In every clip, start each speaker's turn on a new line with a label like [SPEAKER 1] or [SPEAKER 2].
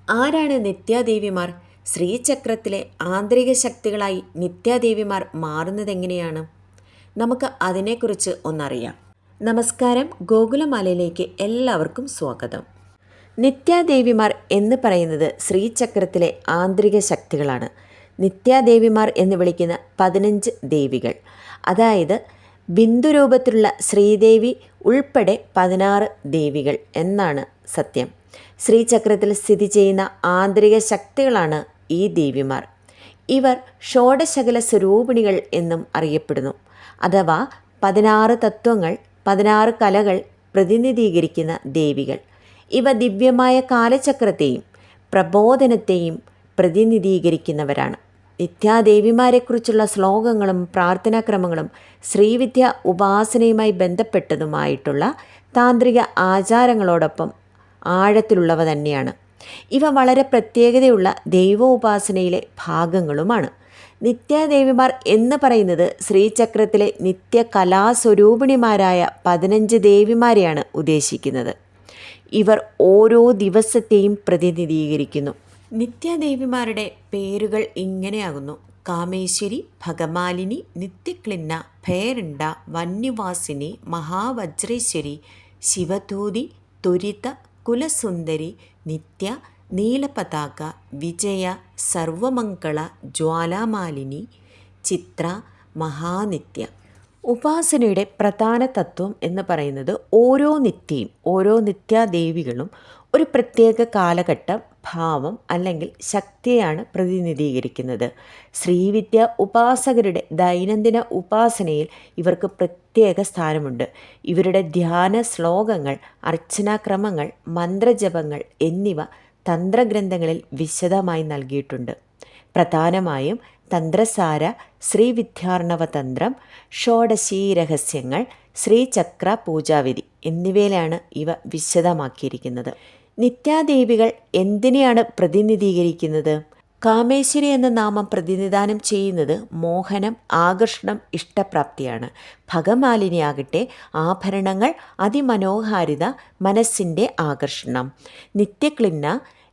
[SPEAKER 1] ആരാണ് നിത്യാദേവിമാർ? ശ്രീചക്രത്തിലെ ആന്തരിക ശക്തികളായി നിത്യാദേവിമാർ മാറുന്നതെങ്ങനെയാണ്? നമുക്ക് അതിനെക്കുറിച്ച് ഒന്നറിയാം. നമസ്കാരം, ഗോകുലമാലയിലേക്ക് എല്ലാവർക്കും സ്വാഗതം. നിത്യാദേവിമാർ എന്ന് പറയുന്നത് ശ്രീചക്രത്തിലെ ആന്തരിക ശക്തികളാണ്. നിത്യാദേവിമാർ എന്ന് വിളിക്കുന്ന 15 ദേവികൾ, അതായത് ബിന്ദുരൂപത്തിലുള്ള ശ്രീദേവി ഉൾപ്പെടെ 16 ദേവികൾ എന്നാണ് സത്യം. ശ്രീചക്രത്തിൽ സ്ഥിതി ചെയ്യുന്ന ആന്തരിക ശക്തികളാണ് ഈ ദേവിമാർ. ഇവർ ഷോഡശകല സ്വരൂപിണികൾ എന്നും അറിയപ്പെടുന്നു. അഥവാ 16 തത്വങ്ങൾ, 16 കലകൾ പ്രതിനിധീകരിക്കുന്ന ദേവികൾ. ഇവ ദിവ്യമായ കാലചക്രത്തെയും പ്രബോധനത്തെയും പ്രതിനിധീകരിക്കുന്നവരാണ്. നിത്യാദേവിമാരെക്കുറിച്ചുള്ള ശ്ലോകങ്ങളും പ്രാർത്ഥനാക്രമങ്ങളും ശ്രീവിദ്യ ഉപാസനയുമായി ബന്ധപ്പെട്ടതുമായിട്ടുള്ള താന്ത്രിക ആചാരങ്ങളോടൊപ്പം ആഴത്തിലുള്ളവ തന്നെയാണ്. ഇവ വളരെ പ്രത്യേകതയുള്ള ദൈവോപാസനയിലെ ഭാഗങ്ങളുമാണ്. നിത്യാദേവിമാർ എന്ന് പറയുന്നത് ശ്രീചക്രത്തിലെ നിത്യകലാസ്വരൂപിണിമാരായ 15 ദേവിമാരെയാണ് ഉദ്ദേശിക്കുന്നത്. ഇവർ ഓരോ ദിവസത്തെയും പ്രതിനിധീകരിക്കുന്നു. നിത്യാദേവിമാരുടെ പേരുകൾ ഇങ്ങനെയാകുന്നു: കാമേശ്വരി, ഭഗമാലിനി, നിത്യക്ലിന്ന, ഭേരണ്ട, വന്യവാസിനി, മഹാവജ്രേശ്വരി, ശിവധൂതി, തുരിത, കുലസുന്ദരി, നിത്യ, നീലപതാക, വിജയ, സർവമംഗള, ജ്വാലാമാലിനി, ചിത്ര, മഹാനിത്യ. ഉപാസനയുടെ പ്രധാന തത്വം എന്ന് പറയുന്നത് ഓരോ നിത്യയും, ഓരോ നിത്യാദേവികളും ഒരു പ്രത്യേക കാലഘട്ടം, ഭാവം അല്ലെങ്കിൽ ശക്തിയാണ് പ്രതിനിധീകരിക്കുന്നത്. ശ്രീവിദ്യ ഉപാസകരുടെ ദൈനംദിന ഉപാസനയിൽ ഇവർക്ക് പ്രത്യേക സ്ഥാനമുണ്ട്. ഇവരുടെ ധ്യാന ശ്ലോകങ്ങൾ, അർച്ചനാക്രമങ്ങൾ, മന്ത്രജപങ്ങൾ എന്നിവ തന്ത്രഗ്രന്ഥങ്ങളിൽ വിശദമായി നൽകിയിട്ടുണ്ട്. പ്രധാനമായും തന്ത്രസാര, ശ്രീവിദ്യാർണവ തന്ത്രം, ഷോഡശീ രഹസ്യങ്ങൾ, ശ്രീചക്ര പൂജാവിധി എന്നിവയിലാണ് ഇവ വിശദമാക്കിയിരിക്കുന്നത്. നിത്യാദേവികൾ എന്തിനെയാണ് പ്രതിനിധീകരിക്കുന്നത്? കാമേശ്വരി എന്ന നാമം പ്രതിനിധാനം ചെയ്യുന്നത് മോഹനം, ആകർഷണം, ഇഷ്ടപ്രാപ്തിയാണ്. ഭഗമാലിനിയാകട്ടെ ആഭരണങ്ങൾ, അതിമനോഹാരിത, മനസ്സിൻ്റെ ആകർഷണം. നിത്യക്ലിന്ന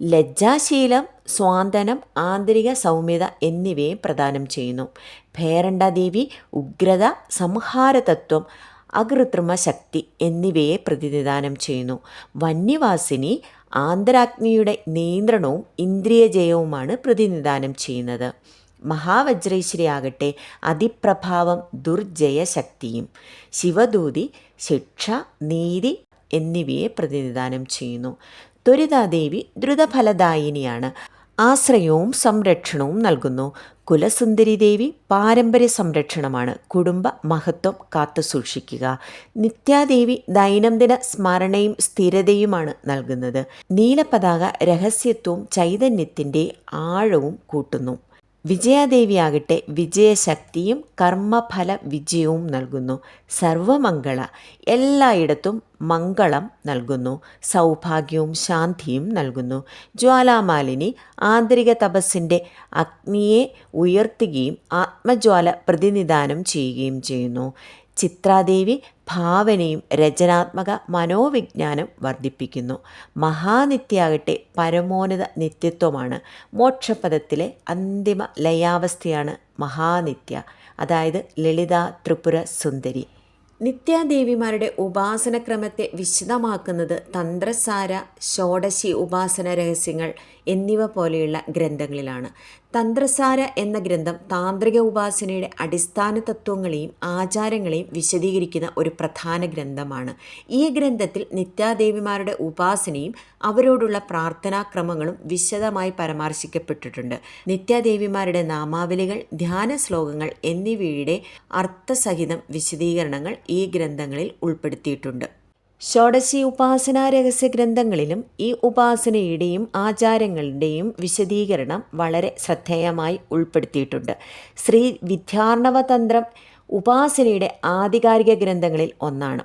[SPEAKER 1] ലജ്ജാശീലം, സ്വാന്തനം, ആന്തരിക സൗമ്യത എന്നിവയെ പ്രദാനം ചെയ്യുന്നു. ഭേരണ്ടാദേവി ഉഗ്രത, സംഹാരതത്വം, അകൃത്രിമ ശക്തി എന്നിവയെ പ്രതിനിധാനം ചെയ്യുന്നു. വന്യവാസിനി ആന്തരാഗ്നിയുടെ നിയന്ത്രണവും ഇന്ദ്രിയജയവുമാണ് പ്രതിനിധാനം ചെയ്യുന്നത്. മഹാവജ്രേശ്വരി ആകട്ടെ അതിപ്രഭാവം, ദുർജയ ശക്തിയും. ശിവദൂതി ശിക്ഷ, നീതി എന്നിവയെ പ്രതിനിധാനം ചെയ്യുന്നു. ത്വരിതാദേവി ദ്രുതഫലദായിനിയാണ്, ആശ്രയവും സംരക്ഷണവും നൽകുന്നു. കുലസുന്ദരി ദേവി പാരമ്പര്യ സംരക്ഷണമാണ്, കുടുംബ മഹത്വം കാത്തുസൂക്ഷിക്കുക. നിത്യാദേവി ദൈനംദിന സ്മരണയും സ്ഥിരതയുമാണ് നൽകുന്നത്. നീലപതാക രഹസ്യത്വവും ചൈതന്യത്തിൻ്റെ ആഴവും കൂട്ടുന്നു. വിജയാദേവിയാകട്ടെ വിജയശക്തിയും കർമ്മഫല വിജയവും നൽകുന്നു. സർവമംഗള എല്ലായിടത്തും മംഗളം നൽകുന്നു, സൗഭാഗ്യവും ശാന്തിയും നൽകുന്നു. ജ്വാലാമാലിനി ആന്തരിക തപസ്സിൻ്റെ അഗ്നിയെ ഉയർത്തുകയും ആത്മജ്വാല പ്രതിനിധാനം ചെയ്യുകയും ചെയ്യുന്നു. ചിത്രാദേവി ഭാവനയും രചനാത്മക മനോവിജ്ഞാനം വർദ്ധിപ്പിക്കുന്നു. മഹാനിത്യാകട്ടെ പരമോന്നത നിത്യത്വമാണ്. മോക്ഷപദത്തിലെ അന്തിമ ലയാവസ്ഥയാണ് മഹാനിത്യ, അതായത് ലളിത ത്രിപുര സുന്ദരി. നിത്യാദേവിമാരുടെ ഉപാസനക്രമത്തെ വിശദമാക്കുന്നത് തന്ത്രസാര, ഷോഡശി ഉപാസന രഹസ്യങ്ങൾ എന്നിവ പോലെയുള്ള ഗ്രന്ഥങ്ങളിലാണ്. തന്ത്രസാര എന്ന ഗ്രന്ഥം താന്ത്രിക ഉപാസനയുടെ അടിസ്ഥാന തത്വങ്ങളെയും ആചാരങ്ങളെയും വിശദീകരിക്കുന്ന ഒരു പ്രധാന ഗ്രന്ഥമാണ്. ഈ ഗ്രന്ഥത്തിൽ നിത്യാദേവിമാരുടെ ഉപാസനയും അവരോടുള്ള പ്രാർത്ഥനാക്രമങ്ങളും വിശദമായി പരാമർശിക്കപ്പെട്ടിട്ടുണ്ട്. നിത്യാദേവിമാരുടെ നാമാവലികൾ, ധ്യാന ശ്ലോകങ്ങൾ എന്നിവയുടെ അർത്ഥസഹിതം വിശദീകരണങ്ങൾ ഈ ഗ്രന്ഥങ്ങളിൽ ഉൾപ്പെടുത്തിയിട്ടുണ്ട്. ഷോഡശി ഉപാസനാ രഹസ്യ ഗ്രന്ഥങ്ങളിലും ഈ ഉപാസനയുടെയും ആചാരങ്ങളുടെയും വിശദീകരണം വളരെ ശ്രദ്ധേയമായി ഉൾപ്പെടുത്തിയിട്ടുണ്ട്. ശ്രീ വിദ്യാർണവ തന്ത്രം ഉപാസനയുടെ ആധികാരിക ഗ്രന്ഥങ്ങളിൽ ഒന്നാണ്.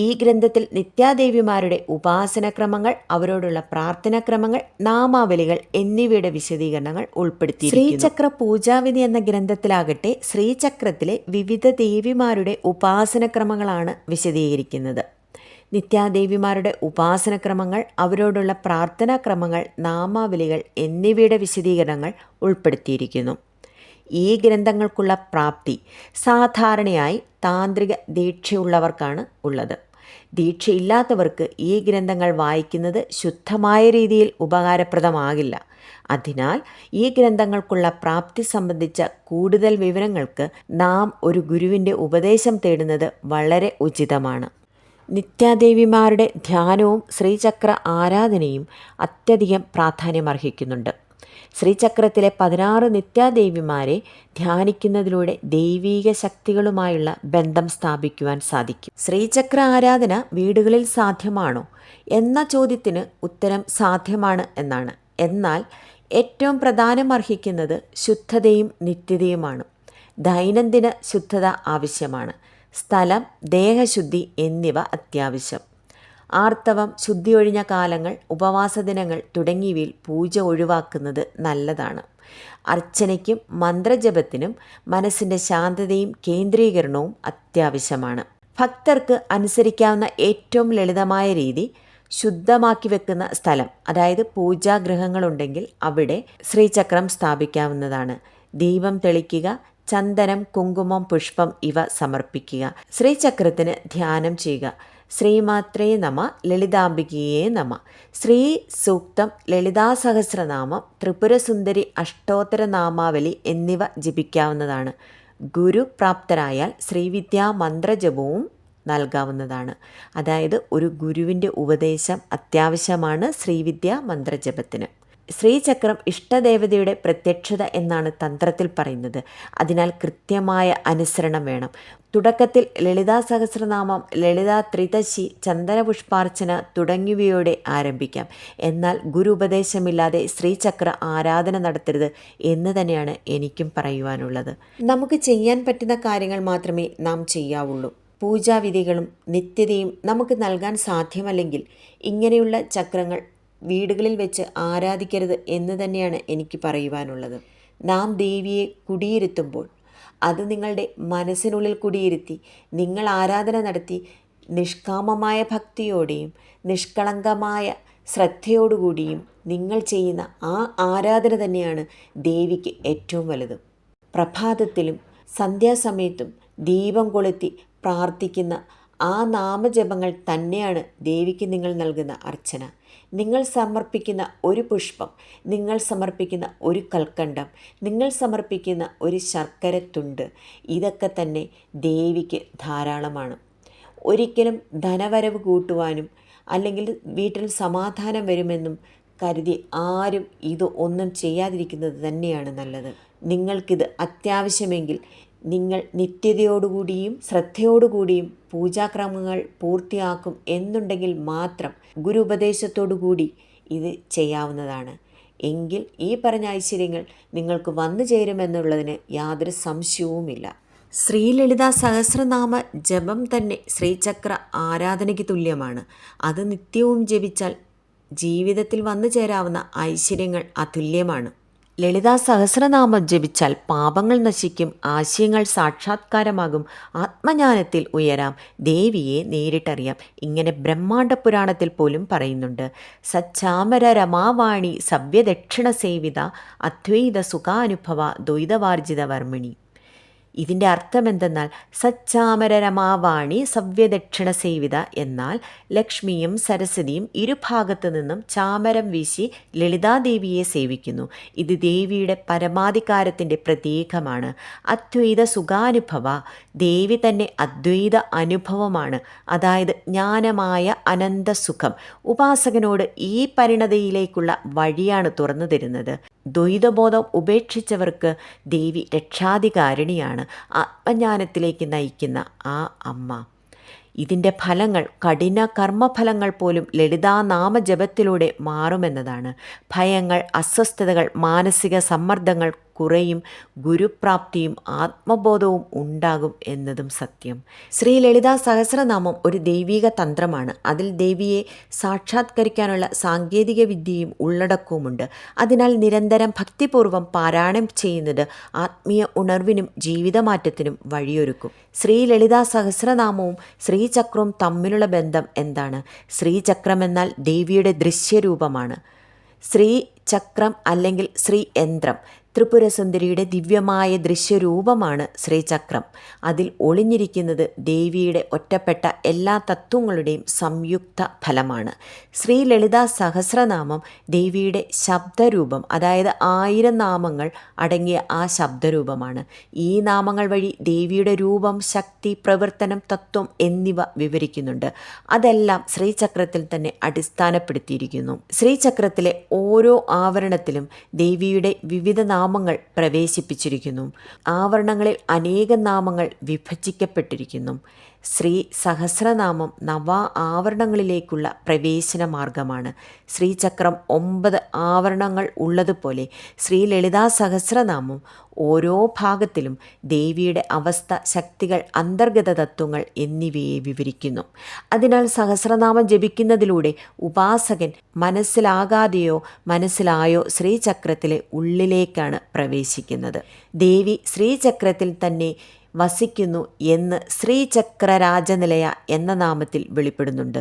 [SPEAKER 1] ഈ ഗ്രന്ഥത്തിൽ നിത്യാദേവിമാരുടെ ഉപാസനക്രമങ്ങൾ, അവരോടുള്ള പ്രാർത്ഥനാക്രമങ്ങൾ, നാമാവലികൾ എന്നിവയുടെ വിശദീകരണങ്ങൾ ഉൾപ്പെടുത്തിയിരിക്കുന്നു. ശ്രീചക്ര പൂജാവിധി എന്ന ഗ്രന്ഥത്തിലാകട്ടെ ശ്രീചക്രത്തിലെ വിവിധ ദേവിമാരുടെ ഉപാസനക്രമങ്ങളാണ് വിശദീകരിക്കുന്നത്. നിത്യാദേവിമാരുടെ ഉപാസനക്രമങ്ങൾ, അവരോടുള്ള പ്രാർത്ഥനാക്രമങ്ങൾ, നാമാവലികൾ എന്നിവയുടെ വിശദീകരണങ്ങൾ ഉൾപ്പെടുത്തിയിരിക്കുന്നു. ഈ ഗ്രന്ഥങ്ങൾക്കുള്ള പ്രാപ്തി സാധാരണയായി താന്ത്രിക ദീക്ഷയുള്ളവർക്കാണ് ഉള്ളത്. ദീക്ഷയില്ലാത്തവർക്ക് ഈ ഗ്രന്ഥങ്ങൾ വായിക്കുന്നത് ശുദ്ധമായ രീതിയിൽ ഉപകാരപ്രദമാകില്ല. അതിനാൽ ഈ ഗ്രന്ഥങ്ങൾക്കുള്ള പ്രാപ്തി സംബന്ധിച്ച കൂടുതൽ വിവരങ്ങൾക്ക് നാം ഒരു ഗുരുവിൻ്റെ ഉപദേശം തേടുന്നത് വളരെ ഉചിതമാണ്. നിത്യാദേവിമാരുടെ ധ്യാനവും ശ്രീചക്ര ആരാധനയും അത്യധികം പ്രാധാന്യമർഹിക്കുന്നുണ്ട്. ശ്രീചക്രത്തിലെ 16 നിത്യാദേവിമാരെ ധ്യാനിക്കുന്നതിലൂടെ ദൈവീക ശക്തികളുമായുള്ള ബന്ധം സ്ഥാപിക്കുവാൻ സാധിക്കും. ശ്രീചക്ര ആരാധന വീടുകളിൽ സാധ്യമാണോ എന്ന ചോദ്യത്തിന് ഉത്തരം സാധ്യമാണ് എന്നാണ്. എന്നാൽ ഏറ്റവും പ്രാധാന്യമർഹിക്കുന്നത് ശുദ്ധതയും നിത്യതയുമാണ്. ദൈനംദിന ശുദ്ധത ആവശ്യമാണ്. സ്ഥലം, ദേഹശുദ്ധി എന്നിവ അത്യാവശ്യം. ആർത്തവം, ശുദ്ധിയൊഴിഞ്ഞ കാലങ്ങൾ, ഉപവാസ ദിനങ്ങൾ തുടങ്ങിയവയിൽ പൂജ ഒഴിവാക്കുന്നത് നല്ലതാണ്. അർച്ചനയ്ക്കും മന്ത്രജപത്തിനും മനസ്സിൻ്റെ ശാന്തതയും കേന്ദ്രീകരണവും അത്യാവശ്യമാണ്. ഭക്തർക്ക് അനുസരിക്കാവുന്ന ഏറ്റവും ലളിതമായ രീതി ശുദ്ധമാക്കി വെക്കുന്ന സ്ഥലം, അതായത് പൂജാഗൃഹങ്ങളുണ്ടെങ്കിൽ അവിടെ ശ്രീചക്രം സ്ഥാപിക്കാവുന്നതാണ്. ദീപം തെളിക്കുക, ചന്ദനം, കുങ്കുമം, പുഷ്പം ഇവ സമർപ്പിക്കുക. ശ്രീചക്രത്തിന് ധ്യാനം ചെയ്യുക. ശ്രീമാത്രേ നമ, ലളിതാംബികയെ നമ, ശ്രീ സൂക്തം, ലളിതാ സഹസ്രനാമം, ത്രിപുരസുന്ദരി അഷ്ടോത്തര നാമാവലി എന്നിവ ജപിക്കാവുന്നതാണ്. ഗുരു പ്രാപ്തരായാൽ ശ്രീവിദ്യാ മന്ത്രജപവും നൽകാവുന്നതാണ്. അതായത് ഒരു ഗുരുവിൻ്റെ ഉപദേശം അത്യാവശ്യമാണ് ശ്രീവിദ്യാ മന്ത്രജപത്തിന്. ശ്രീചക്രം ഇഷ്ടദേവതയുടെ പ്രത്യക്ഷത എന്നാണ് തന്ത്രത്തിൽ പറയുന്നത്. അതിനാൽ കൃത്യമായ അനുസരണം വേണം. തുടക്കത്തിൽ ലളിതാ സഹസ്രനാമം, ലളിതാ ത്രിദശി, ചന്ദനപുഷ്പാർച്ചന തുടങ്ങിയവയോടെ ആരംഭിക്കാം. എന്നാൽ ഗുരു ഉപദേശമില്ലാതെ ശ്രീചക്ര ആരാധന നടത്തരുത് എന്ന് തന്നെയാണ് എനിക്കും പറയുവാനുള്ളത്. നമുക്ക് ചെയ്യാൻ പറ്റുന്ന കാര്യങ്ങൾ മാത്രമേ നാം ചെയ്യാവുള്ളൂ. പൂജാവിധികളും നിത്യതയും നമുക്ക് നൽകാൻ സാധ്യമല്ലെങ്കിൽ ഇങ്ങനെയുള്ള ചക്രങ്ങൾ വീടുകളിൽ വെച്ച് ആരാധിക്കരുത് എന്ന് തന്നെയാണ് എനിക്ക് പറയുവാനുള്ളത്. നാം ദേവിയെ കുടിയിരുത്തുമ്പോൾ അത് നിങ്ങളുടെ മനസ്സിനുള്ളിൽ കുടിയിരുത്തി നിങ്ങൾ ആരാധന നടത്തി നിഷ്കാമമായ ഭക്തിയോടെയും നിഷ്കളങ്കമായ ശ്രദ്ധയോടുകൂടിയും നിങ്ങൾ ചെയ്യുന്ന ആ ആരാധന തന്നെയാണ് ദേവിക്ക് ഏറ്റവും വലുത്. പ്രഭാതത്തിലും സന്ധ്യാസമയത്തും ദീപം കൊളുത്തി പ്രാർത്ഥിക്കുന്ന ആ നാമജപങ്ങൾ തന്നെയാണ് ദേവിക്ക് നിങ്ങൾ നൽകുന്ന അർച്ചന. നിങ്ങൾ സമർപ്പിക്കുന്ന ഒരു പുഷ്പം, നിങ്ങൾ സമർപ്പിക്കുന്ന ഒരു കൽക്കണ്ടം, നിങ്ങൾ സമർപ്പിക്കുന്ന ഒരു ശർക്കരത്തുണ്ട്, ഇതൊക്കെ തന്നെ ദേവിക്ക് ധാരാളമാണ്. ഒരിക്കലും ധനവരവ് കൂട്ടുവാനും അല്ലെങ്കിൽ വീട്ടിൽ സമാധാനം വരുമെന്നും കരുതി ആരും ഇത് ഒന്നും ചെയ്യാതിരിക്കുന്നത് തന്നെയാണ് നല്ലത്. നിങ്ങൾക്കിത് അത്യാവശ്യമെങ്കിൽ നിങ്ങൾ നിത്യതയോടുകൂടിയും ശ്രദ്ധയോടുകൂടിയും പൂജാക്രമങ്ങൾ പൂർത്തിയാക്കും എന്നുണ്ടെങ്കിൽ മാത്രം ഗുരു ഉപദേശത്തോടുകൂടി ഇത് ചെയ്യാവുന്നതാണ്. എങ്കിൽ ഈ പറഞ്ഞ ഐശ്വര്യങ്ങൾ നിങ്ങൾക്ക് വന്നു ചേരുമെന്നുള്ളതിന് യാതൊരു സംശയവുമില്ല. ശ്രീലളിത സഹസ്രനാമ ജപം തന്നെ ശ്രീചക്ര ആരാധനയ്ക്ക് തുല്യമാണ്. അത് നിത്യവും ജപിച്ചാൽ ജീവിതത്തിൽ വന്നു ചേരാവുന്ന ഐശ്വര്യങ്ങൾ അതുല്യമാണ്. ലളിതാ സഹസ്രനാമം ജപിച്ചാൽ പാപങ്ങൾ നശിക്കും, ആശയങ്ങൾ സാക്ഷാത്കാരമാകും, ആത്മജ്ഞാനത്തിൽ ഉയരാം, ദേവിയെ നേരിട്ടറിയാം. ഇങ്ങനെ ബ്രഹ്മാണ്ഡ പുരാണത്തിൽ പോലും പറയുന്നുണ്ട്. സച്ചാമര രമാവാണി സവ്യദക്ഷിണ സേവിത അദ്വൈത സുഖാനുഭവ ദ്വൈതവാർജിത വർമ്മിണി. ഇതിൻ്റെ അർത്ഥം എന്തെന്നാൽ സച്ചാമര രമാവാണി സവ്യദക്ഷിണ സേവിത എന്നാൽ ലക്ഷ്മിയും സരസ്വതിയും ഇരുഭാഗത്തു നിന്നും ചാമരം വീശി ലളിതാദേവിയെ സേവിക്കുന്നു. ഇത് ദേവിയുടെ പരമാധികാരത്തിൻ്റെ പ്രതീകമാണ്. അദ്വൈത സുഖാനുഭവ, ദേവി തന്നെ അദ്വൈത അനുഭവമാണ്, അതായത് ജ്ഞാനമായ അനന്തസുഖം. ഉപാസകനോട് ഈ പരിണതിയിലേക്കുള്ള വഴിയാണ് തുറന്നു തരുന്നത്. ദ്വൈതബോധം ഉപേക്ഷിച്ചവർക്ക് ദേവി രക്ഷാധികാരിണിയാണ്, ആത്മജ്ഞാനത്തിലേക്ക് നയിക്കുന്ന ആ അമ്മ. ഇതിൻ്റെ ഫലങ്ങൾ, കഠിന കർമ്മഫലങ്ങൾ പോലും ലളിതാനാമജപത്തിലൂടെ മാറുമെന്നതാണ്. ഭയങ്ങൾ, അസ്വസ്ഥതകൾ, മാനസിക സമ്മർദ്ദങ്ങൾ, കുറയും, ഗുരുപ്രാപ്തിയും ആത്മബോധവും ഉണ്ടാകും എന്നതും സത്യം. ശ്രീ ലളിതാ സഹസ്രനാമം ഒരു ദൈവിക തന്ത്രമാണ്. അതിൽ ദേവിയെ സാക്ഷാത്കരിക്കാനുള്ള സാങ്കേതിക വിദ്യയും ഉള്ളടക്കവുമുണ്ട്. അതിനാൽ നിരന്തരം ഭക്തിപൂർവ്വം പാരായണം ചെയ്യുന്നത് ആത്മീയ ഉണർവിനും ജീവിതമാറ്റത്തിനും വഴിയൊരുക്കും. ശ്രീ ലളിതാ സഹസ്രനാമവും ശ്രീചക്രവും തമ്മിലുള്ള ബന്ധം എന്താണ്? ശ്രീചക്രം എന്നാൽ ദേവിയുടെ ദൃശ്യരൂപമാണ്. ശ്രീചക്രം അല്ലെങ്കിൽ ശ്രീയന്ത്രം ത്രിപുരസുന്ദരിയുടെ ദിവ്യമായ ദൃശ്യരൂപമാണ് ശ്രീചക്രം. അതിൽ ഒളിഞ്ഞിരിക്കുന്നത് ദേവിയുടെ ഒറ്റപ്പെട്ട എല്ലാ തത്വങ്ങളുടെയും സംയുക്ത ഫലമാണ്. ശ്രീ ലളിതാ സഹസ്രനാമം ദേവിയുടെ ശബ്ദരൂപം, അതായത് 1000 നാമങ്ങൾ അടങ്ങിയ ആ ശബ്ദരൂപമാണ്. ഈ നാമങ്ങൾ വഴി ദേവിയുടെ രൂപം, ശക്തി, പ്രവർത്തനം, തത്വം എന്നിവ വിവരിക്കുന്നുണ്ട്. അതെല്ലാം ശ്രീചക്രത്തിൽ തന്നെ അടിസ്ഥാനപ്പെടുത്തിയിരിക്കുന്നു. ശ്രീചക്രത്തിലെ ഓരോ ആവരണത്തിലും ദേവിയുടെ വിവിധ നാമങ്ങൾ പ്രവേശിപ്പിച്ചിരിക്കുന്നു. ആവരണങ്ങളിൽ അനേകം നാമങ്ങൾ വിഭജിക്കപ്പെട്ടിരിക്കുന്നു. ശ്രീ സഹസ്രനാമം നവ ആവരണങ്ങളിലേക്കുള്ള പ്രവേശന മാർഗമാണ്. ശ്രീചക്രം 9 ആവരണങ്ങൾ ഉള്ളതുപോലെ ശ്രീ ലളിതാ സഹസ്രനാമം ഓരോ ഭാഗത്തിലും ദേവിയുടെ അവസ്ഥ, ശക്തികൾ, അന്തർഗത തത്വങ്ങൾ എന്നിവയെ വിവരിക്കുന്നു. അതിനാൽ സഹസ്രനാമം ജപിക്കുന്നതിലൂടെ ഉപാസകൻ മനസ്സിലാകാതെയോ മനസ്സിലായോ ശ്രീചക്രത്തിലെ ഉള്ളിലേക്കാണ് പ്രവേശിക്കുന്നത്. ദേവി ശ്രീചക്രത്തിൽ തന്നെ വസിക്കുന്നു എന്ന് ശ്രീചക്രരാജനിലയ എന്ന നാമത്തിൽ വെളിപ്പെടുന്നുണ്ട്.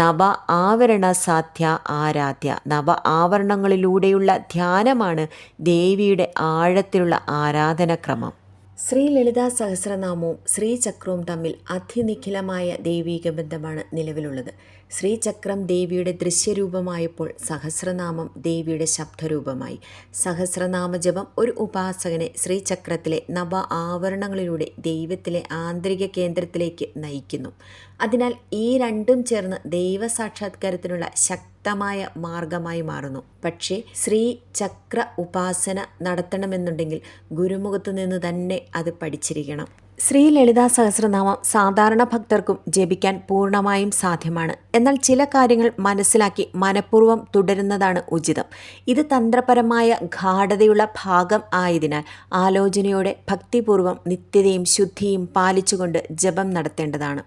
[SPEAKER 1] നവ ആവരണ സാധ്യ ആരാധ്യ. നവ ആവരണങ്ങളിലൂടെയുള്ള ധ്യാനമാണ് ദേവിയുടെ ആഴത്തിലുള്ള ആരാധനക്രമം. ശ്രീ ലളിതാ സഹസ്രനാമവും ശ്രീചക്രവും തമ്മിൽ അതിനിഖിലമായ ദൈവീക ബന്ധമാണ് നിലവിലുള്ളത്. ശ്രീചക്രം ദേവിയുടെ ദൃശ്യരൂപമായപ്പോൾ സഹസ്രനാമം ദേവിയുടെ ശബ്ദരൂപമായി. സഹസ്രനാമജപം ഒരു ഉപാസകനെ ശ്രീചക്രത്തിലെ നവ ആവരണങ്ങളിലൂടെ ദൈവത്തിലെ ആന്തരിക കേന്ദ്രത്തിലേക്ക് നയിക്കുന്നു. അതിനാൽ ഈ രണ്ടും ചേർന്ന് ദൈവസാക്ഷാത്കാരത്തിനുള്ള ശക്തമായ മാർഗമായി മാറുന്നു. പക്ഷേ ശ്രീചക്ര ഉപാസന നടത്തണമെന്നുണ്ടെങ്കിൽ ഗുരുമുഖത്തു നിന്ന് തന്നെ അത് പഠിച്ചിരിക്കണം. ശ്രീ ലളിതാ സഹസ്രനാമം സാധാരണ ഭക്തർക്കും ജപിക്കാൻ പൂർണ്ണമായും സാധ്യമാണ്. എന്നാൽ ചില കാര്യങ്ങൾ മനസ്സിലാക്കി മനഃപൂർവ്വം തുടരുന്നതാണ് ഉചിതം. ഇത് തന്ത്രപരമായ ഗാഢതയുള്ള ഭാഗം ആയതിനാൽ ആലോചനയോടെ ഭക്തിപൂർവ്വം നിത്യതയും ശുദ്ധിയും പാലിച്ചുകൊണ്ട് ജപം നടത്തേണ്ടതാണ്.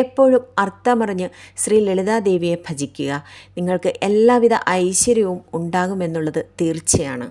[SPEAKER 1] എപ്പോഴും അർത്ഥമറിഞ്ഞ് ശ്രീ ലളിതാദേവിയെ ഭജിക്കുക. നിങ്ങൾക്ക് എല്ലാവിധ ഐശ്വര്യവും ഉണ്ടാകുമെന്നുള്ളത് തീർച്ചയാണ്.